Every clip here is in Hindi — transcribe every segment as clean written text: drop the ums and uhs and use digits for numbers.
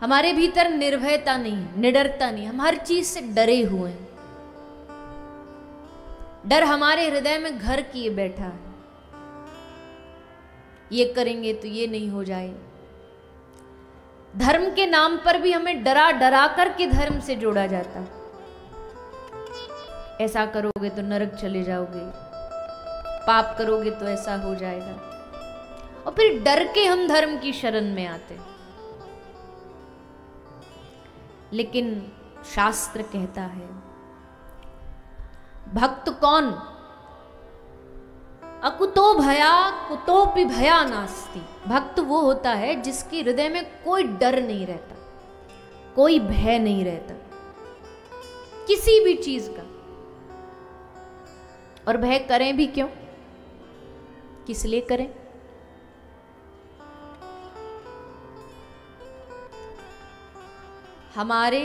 हमारे भीतर निर्भयता नहीं है, निडरता नहीं, हम हर चीज से डरे हुए हैं। डर हमारे हृदय में घर किए बैठा है। ये करेंगे तो ये नहीं हो जाए। धर्म के नाम पर भी हमें डरा डरा करके धर्म से जोड़ा जाता है। ऐसा करोगे तो नरक चले जाओगे, पाप करोगे तो ऐसा हो जाएगा, और फिर डर के हम धर्म की शरण में आते। लेकिन शास्त्र कहता है भक्त कौन? अकुतो भया कुतोपि भया नास्ति। भक्त वो होता है जिसके हृदय में कोई डर नहीं रहता, कोई भय नहीं रहता किसी भी चीज का। और भय करें भी क्यों, किस लिए करें? हमारे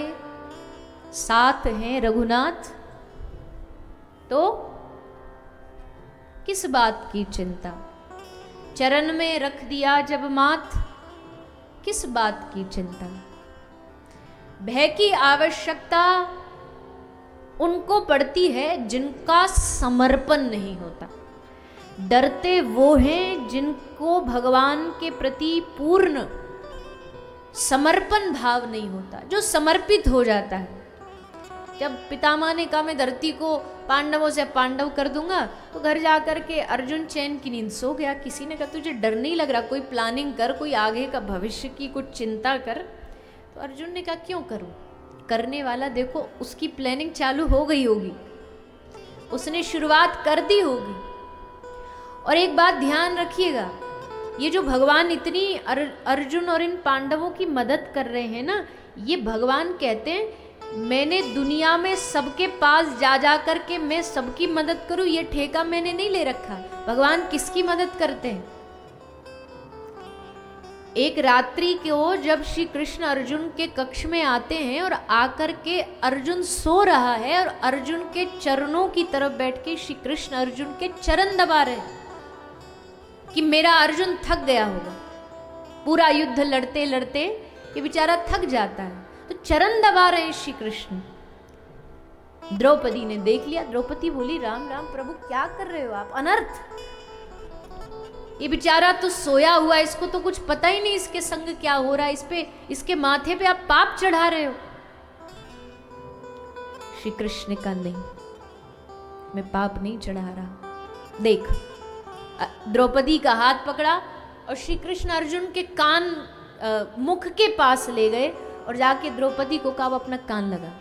साथ हैं रघुनाथ, तो किस बात की चिंता? चरण में रख दिया जब माथ, किस बात की चिंता? भय की आवश्यकता उनको पड़ती है जिनका समर्पण नहीं होता। डरते वो हैं जिनको भगवान के प्रति पूर्ण समर्पण भाव नहीं होता, जो समर्पित हो जाता है। जब पितामह ने कहा मैं धरती को पांडवों से पांडव कर दूंगा, तो घर जाकर के अर्जुन चैन की नींद सो गया। किसी ने कहा तुझे डर नहीं लग रहा, कोई प्लानिंग कर, कोई आगे का भविष्य की कुछ चिंता कर। तो अर्जुन ने कहा क्यों करूं? करने वाला देखो उसकी प्लानिंग चालू हो गई होगी, उसने शुरुआत कर दी होगी। और एक बात ध्यान रखिएगा, ये जो भगवान इतनी अर्जुन और इन पांडवों की मदद कर रहे हैं ना, ये भगवान कहते हैं मैंने दुनिया में सबके पास जा जा करके मैं सबकी मदद करूं, ये ठेका मैंने नहीं ले रखा। भगवान किसकी मदद करते हैं? एक रात्रि को जब श्री कृष्ण अर्जुन के कक्ष में आते हैं और आकर के अर्जुन सो रहा है और अर्जुन के चरणों की तरफ बैठ के श्री कृष्ण अर्जुन के चरण दबा रहे हैं कि मेरा अर्जुन थक गया होगा, पूरा युद्ध लड़ते लड़ते ये बेचारा थक जाता है, तो चरण दबा रहे हैं श्री कृष्ण। द्रौपदी ने देख लिया, द्रौपदी बोली राम राम प्रभु क्या कर रहे हो आप, अनर्थ। ये बेचारा तो सोया हुआ, इसको तो कुछ पता ही नहीं इसके संग क्या हो रहा है, इस पे इसके माथे पे आप पाप चढ़ा रहे हो। श्री कृष्ण का नहीं, मैं पाप नहीं चढ़ा रहा। देख, द्रौपदी का हाथ पकड़ा और श्री कृष्ण अर्जुन के कान मुख के पास ले गए और जाके द्रौपदी को कहा अपना कान लगा।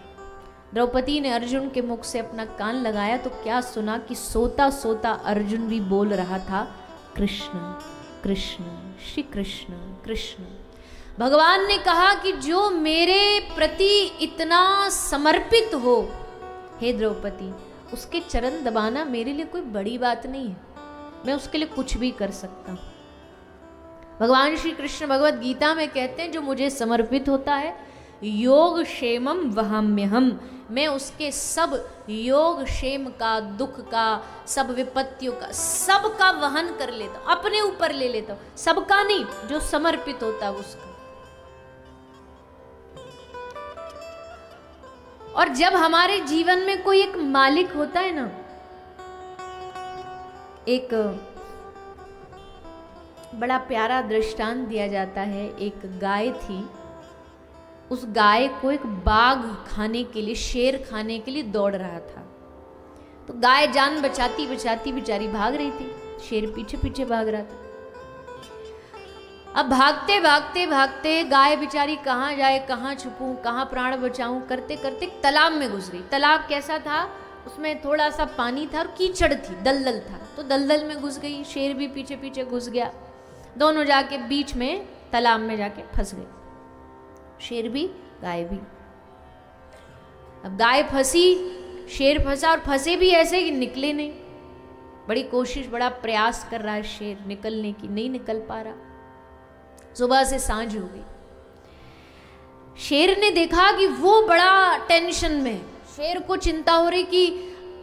द्रौपदी ने अर्जुन के मुख से अपना कान लगाया तो क्या सुना कि सोता सोता अर्जुन भी बोल रहा था कृष्ण कृष्ण श्री कृष्ण कृष्ण। भगवान ने कहा कि जो मेरे प्रति इतना समर्पित हो हे द्रौपदी, उसके चरण दबाना मेरे लिए कोई बड़ी बात नहीं है, मैं उसके लिए कुछ भी कर सकता हूं। भगवान श्री कृष्ण भगवत गीता में कहते हैं जो मुझे समर्पित होता है योग क्षेमम वहाम्यहम, मैं उसके सब योग क्षेम का, दुख का, सब विपत्तियों का, सबका वहन कर लेता हूं, अपने ऊपर ले लेता हूं। सबका नहीं, जो समर्पित होता है उसका। और जब हमारे जीवन में कोई एक मालिक होता है ना, एक बड़ा प्यारा दृष्टांत दिया जाता है। एक गाय थी, उस गाय को एक बाघ खाने के लिए, शेर खाने के लिए दौड़ रहा था। तो गाय जान बचाती बचाती बेचारी भाग रही थी, शेर पीछे पीछे भाग रहा था। अब भागते भागते भागते गाय बेचारी कहाँ जाए, कहाँ छुपूं, कहाँ प्राण बचाऊं करते करते तालाब में घुस गई। तालाब कैसा था, उसमें थोड़ा सा पानी था और कीचड़ थी, दलदल था, तो दलदल में घुस गई। शेर भी पीछे पीछे घुस गया, दोनों जाके बीच में तालाब में जाके फंस गए, शेर भी गाय भी। अब गाय फंसी, शेर फंसा, और फंसे भी ऐसे कि निकले नहीं। बड़ी कोशिश, बड़ा प्रयास कर रहा है शेर निकलने की, नहीं निकल पा रहा। सुबह से सांझ हो गई। शेर ने देखा कि वो बड़ा टेंशन में, शेर को चिंता हो रही कि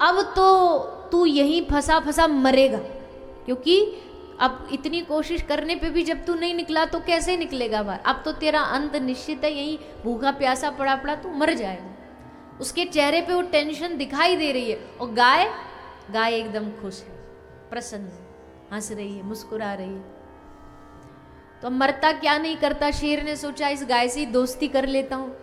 अब तो तू यहीं फंसा फंसा मरेगा, क्योंकि अब इतनी कोशिश करने पे भी जब तू नहीं निकला तो कैसे निकलेगा बाहर? अब तो तेरा अंत निश्चित है, यही भूखा प्यासा पड़ा पड़ा तू मर जाएगा। उसके चेहरे पे वो टेंशन दिखाई दे रही है। और गाय, गाय एकदम खुश है, प्रसन्न है, हंस रही है, मुस्कुरा रही है। तो मरता क्या नहीं करता, शेर ने सोचा इस गाय से दोस्ती कर लेता हूँ।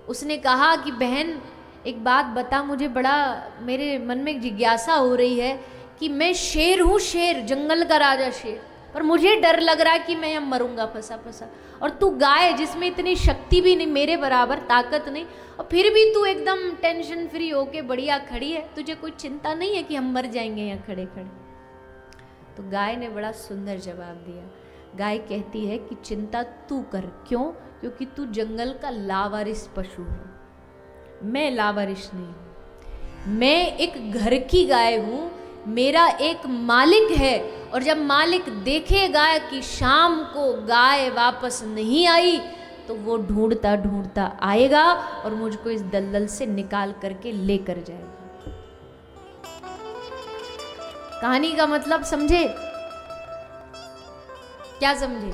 उसने कहा कि बहन एक बात बता, मुझे बड़ा मेरे मन में एक जिज्ञासा हो रही है कि मैं शेर हूँ, शेर, जंगल का राजा शेर, पर मुझे डर लग रहा है कि मैं अब मरूंगा फंसा फंसा, और तू गाय जिसमें इतनी शक्ति भी नहीं, मेरे बराबर ताकत नहीं, और फिर भी तू एकदम टेंशन फ्री होके बढ़िया खड़ी है, तुझे कोई चिंता नहीं है कि हम मर जाएंगे यहाँ खड़े खड़े? तो गाय ने बड़ा सुंदर जवाब दिया। गाय कहती है कि चिंता तू कर। क्यों? क्योंकि तू जंगल का लावारिस पशु है, मैं लावारिस नहीं हूं। मैं एक घर की गाय हूं, मेरा एक मालिक है, और जब मालिक देखेगा कि शाम को गाय वापस नहीं आई तो वो ढूंढता ढूंढता आएगा और मुझको इस दलदल से निकाल करके लेकर जाएगा। कहानी का मतलब समझे? क्या समझे?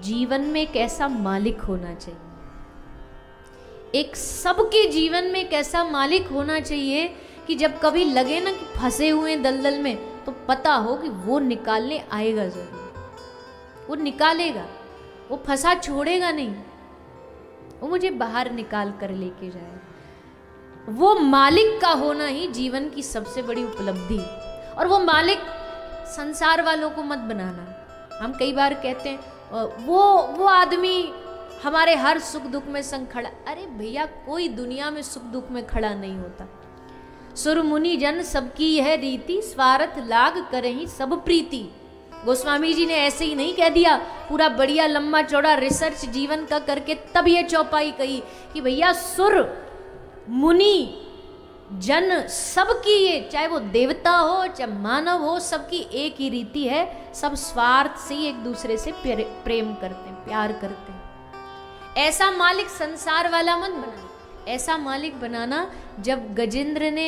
जीवन में एक ऐसा मालिक होना चाहिए, एक सबके जीवन में एक ऐसा मालिक होना चाहिए कि जब कभी लगे ना कि फंसे हुए दलदल में, तो पता हो कि वो निकालने आएगा जरूर, वो निकालेगा, वो फंसा छोड़ेगा नहीं, वो मुझे बाहर निकाल कर लेके जाएगा। वो मालिक का होना ही जीवन की सबसे बड़ी उपलब्धि। और वो मालिक संसार वालों को मत बनाना। हम कई बार कहते हैं वो आदमी हमारे हर सुख दुख में संग खड़ा। अरे भैया, कोई दुनिया में सुख दुख में खड़ा नहीं होता। सुर मुनि जन सबकी यह रीति, स्वार्थ लाग करहीं सब प्रीति। गोस्वामी जी ने ऐसे ही नहीं कह दिया, पूरा बढ़िया लंबा चौड़ा रिसर्च जीवन का करके तब ये चौपाई कही कि भैया सुर मुनि जन सबकी, ये चाहे वो देवता हो चाहे मानव हो, सबकी एक ही रीति है, सब स्वार्थ से ही एक दूसरे से प्रेम करते हैं, प्यार करते हैं। ऐसा मालिक संसार वाला मत बनाना। ऐसा मालिक बनाना, जब गजेंद्र ने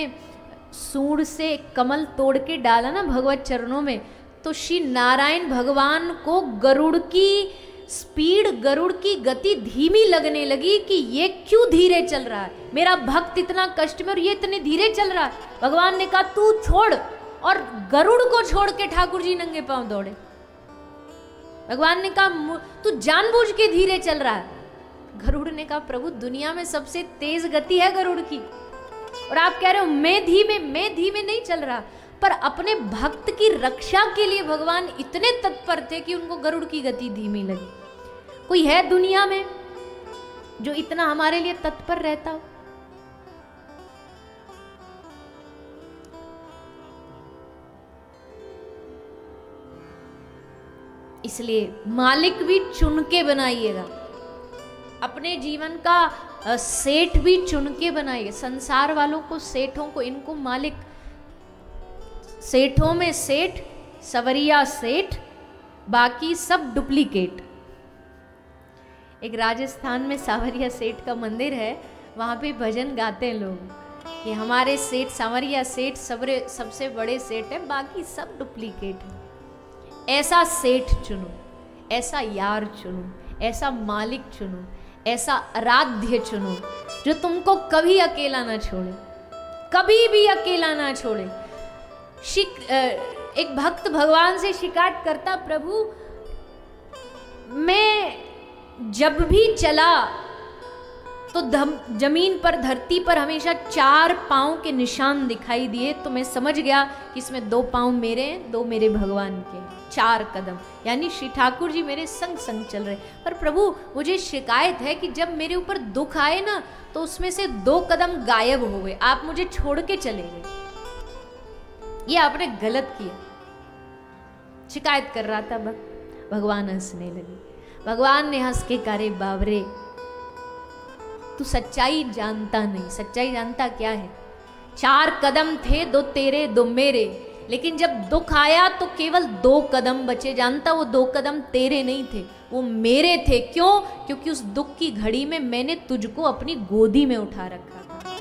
सूंड से कमल तोड़ के डाला ना भगवत चरणों में, तो श्री नारायण भगवान को गरुड़ की स्पीड, गरुड़ की गति धीमी लगने लगी कि ये क्यों धीरे चल रहा है, मेरा भक्त इतना कष्ट में और ये इतने धीरे चल रहा है। भगवान ने कहा तू छोड़, और गरुड़ को छोड़ के ठाकुर जी नंगे पांव दौड़े। भगवान ने कहा तू जानबूझ के धीरे चल रहा है। गरुड़ ने कहा प्रभु दुनिया में सबसे तेज गति है गरुड़ की, और आप कह रहे हो मैं धीमे नहीं चल रहा। पर अपने भक्त की रक्षा के लिए भगवान इतने तत्पर थे कि उनको गरुड़ की गति धीमी लगी। कोई है दुनिया में जो इतना हमारे लिए तत्पर रहता हो? इसलिए मालिक भी चुन के बनाइएगा, अपने जीवन का सेठ भी चुन के बनाइए। संसार वालों को, सेठों को, इनको मालिक, सेठों में सेठ, सवरिया सेठ, बाकी सब डुप्लीकेट। एक राजस्थान में सावरिया सेठ का मंदिर है, वहाँ पे भजन गाते हैं लोग कि हमारे सेठ सावरिया सेठ सबसे बड़े सेठ है, बाकी सब डुप्लीकेट है। ऐसा सेठ चुनो, ऐसा यार चुनो, ऐसा मालिक चुनो, ऐसा आराध्य चुनो जो तुमको कभी अकेला ना छोड़े, कभी भी अकेला ना छोड़े। एक भक्त भगवान से शिकायत करता, प्रभु मैं जब भी चला तो जमीन पर, धरती पर हमेशा 4 पांव के निशान दिखाई दिए, तो मैं समझ गया कि इसमें 2 पांव मेरे हैं, 2 मेरे भगवान के। 4 कदम, यानी श्री ठाकुर जी मेरे संग संग चल रहे। पर प्रभु मुझे शिकायत है कि जब मेरे ऊपर दुख आए ना, तो उसमें से 2 कदम गायब हो गए, आप मुझे छोड़ के चले गए, ये आपने गलत किया। शिकायत कर रहा था भगवान हंसने लगे। भगवान ने हंस के कहा, बाबरे तू सच्चाई जानता नहीं। सच्चाई जानता क्या है? 4 कदम थे, 2 तेरे 2 मेरे, लेकिन जब दुख आया तो केवल 2 कदम बचे। जानता वो 2 कदम तेरे नहीं थे, वो मेरे थे। क्यों? क्योंकि उस दुख की घड़ी में मैंने तुझको अपनी गोदी में उठा रखा था,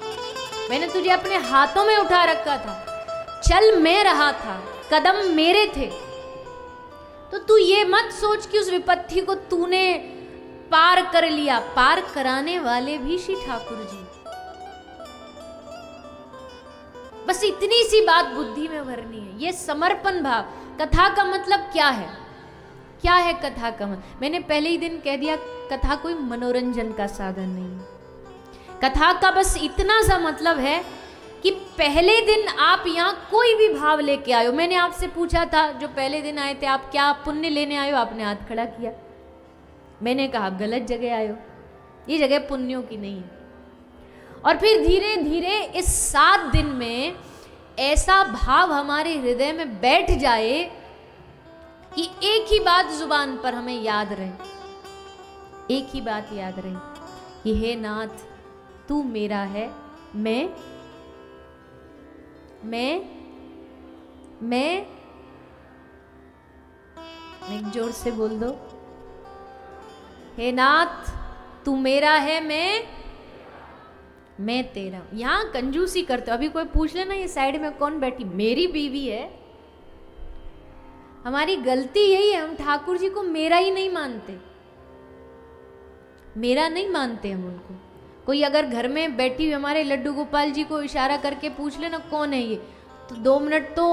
मैंने तुझे अपने हाथों में उठा रखा था। चल मैं रहा था, कदम मेरे थे। तो तू ये मत सोच कि उस विपत्ति को तूने पार कर लिया, पार कराने वाले भी श्री ठाकुर जी। बस इतनी सी बात बुद्धि में भरनी है, ये समर्पण भाव। कथा का मतलब क्या है? क्या है कथा का मतलब? मैंने पहले ही दिन कह दिया, कथा कोई मनोरंजन का साधन नहीं। कथा का बस इतना सा मतलब है कि पहले दिन आप यहाँ कोई भी भाव लेके आए हो। मैंने आपसे पूछा था जो पहले दिन आए थे, आप क्या पुण्य लेने आए हो? आपने हाथ खड़ा किया। मैंने कहा गलत जगह आए हो, ये जगह पुण्यों की नहीं है। और फिर धीरे धीरे इस 7 दिन में ऐसा भाव हमारे हृदय में बैठ जाए कि एक ही बात जुबान पर हमें याद रहे, एक ही बात याद रहे कि हे नाथ तू मेरा है, मैं एक जोर से बोल दो, हे नाथ तू मेरा है, मैं तेरा। यहां कंजूसी करते हो। अभी कोई पूछ लेना ये साइड में कौन बैठी, मेरी बीवी है। हमारी गलती यही है, हम ठाकुर जी को मेरा ही नहीं मानते, मेरा नहीं मानते हम उनको। कोई अगर घर में बैठी हुई हमारे लड्डू गोपाल जी को इशारा करके पूछ लेना कौन है ये, तो 2 मिनट तो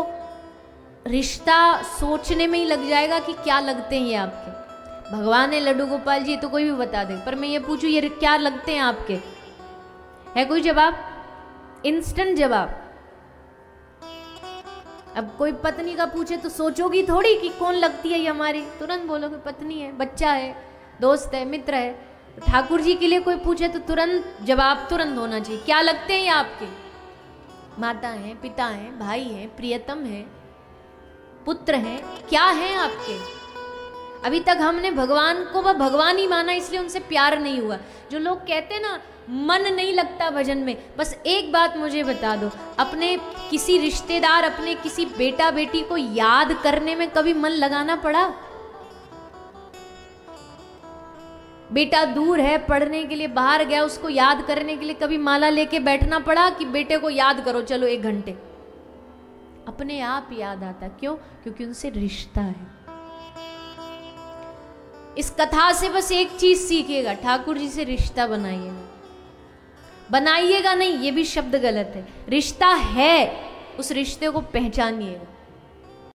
रिश्ता सोचने में ही लग जाएगा कि क्या लगते हैं ये आपके। भगवान है लड्डू गोपाल जी तो कोई भी बता दे, पर मैं ये पूछूं ये क्या लगते हैं आपके, है कोई जवाब? इंस्टेंट जवाब। अब कोई पत्नी का पूछे तो सोचोगी थोड़ी कि कौन लगती है ये हमारी, तुरंत बोलोगे पत्नी है, बच्चा है, दोस्त है, मित्र है। ठाकुर जी के लिए कोई पूछे तो तुरंत जवाब तुरंत होना चाहिए, क्या लगते हैं ये आपके? माता हैं, पिता हैं, भाई हैं, प्रियतम हैं, पुत्र हैं, क्या हैं आपके? अभी तक हमने भगवान को वह भगवान ही माना, इसलिए उनसे प्यार नहीं हुआ। जो लोग कहते ना मन नहीं लगता भजन में, बस एक बात मुझे बता दो, अपने किसी रिश्तेदार, अपने किसी बेटा बेटी को याद करने में कभी मन लगाना पड़ा? बेटा दूर है, पढ़ने के लिए बाहर गया, उसको याद करने के लिए कभी माला लेके बैठना पड़ा कि बेटे को याद करो चलो 1 घंटे? अपने आप याद आता। क्यों? क्योंकि उनसे रिश्ता है। इस कथा से बस एक चीज सीखिएगा, ठाकुर जी से रिश्ता बनाइएगा। बनाइएगा नहीं, ये भी शब्द गलत है, रिश्ता है, उस रिश्ते को पहचानिएगा।